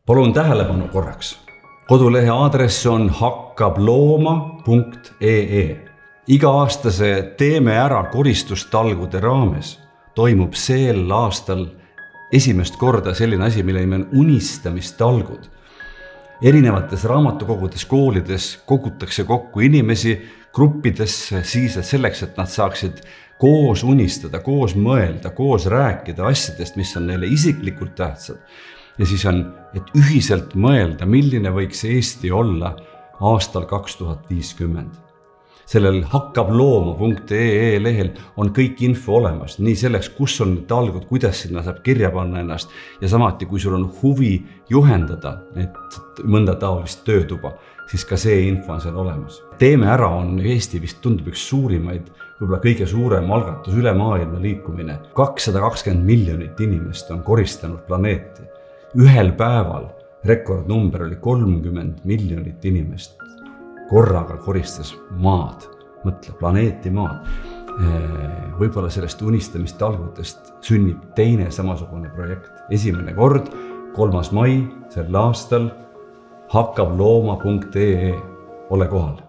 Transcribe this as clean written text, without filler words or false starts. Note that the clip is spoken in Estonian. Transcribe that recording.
Palun tähelepanu korraks. Kodulehe aadress on hakkablooma.ee. Iga-aastase Teeme ära koristustalgude raames toimub sel aastal esimest korda selline asi, mille nimi on unistamistalgud. Erinevates raamatukogudes, koolides kogutakse kokku inimesi gruppidesse siis, et selleks, et nad saaksid koos unistada, koos mõelda, koos rääkida asjadest, mis on neile isiklikult tähtsad. Ja siis on, et ühiselt mõelda, milline võiks Eesti olla aastal 2050. Sellel hakkablooma.ee lehel on kõik info olemas, nii selleks, kus on need talgud, kuidas sinna saab kirja panna ennast ja samati, kui sul on huvi juhendada mõnda taolist töötuba, siis ka see info on seal olemas. Teeme ära on Eesti vist tundub üks suurimaid, võib-olla kõige suurem algatus üle maailma liikumine. 220 miljonit inimest on koristanud planeeti. Ühel päeval rekordnumber oli 30 miljonit inimest. Korraga koristas maad, mõtle, planeeti maad. Võib-olla sellest unistamistalgutest sünnib teine samasugune projekt. Esimene kord, 3. mai sel aastal hakkablooma.ee. Ole kohal.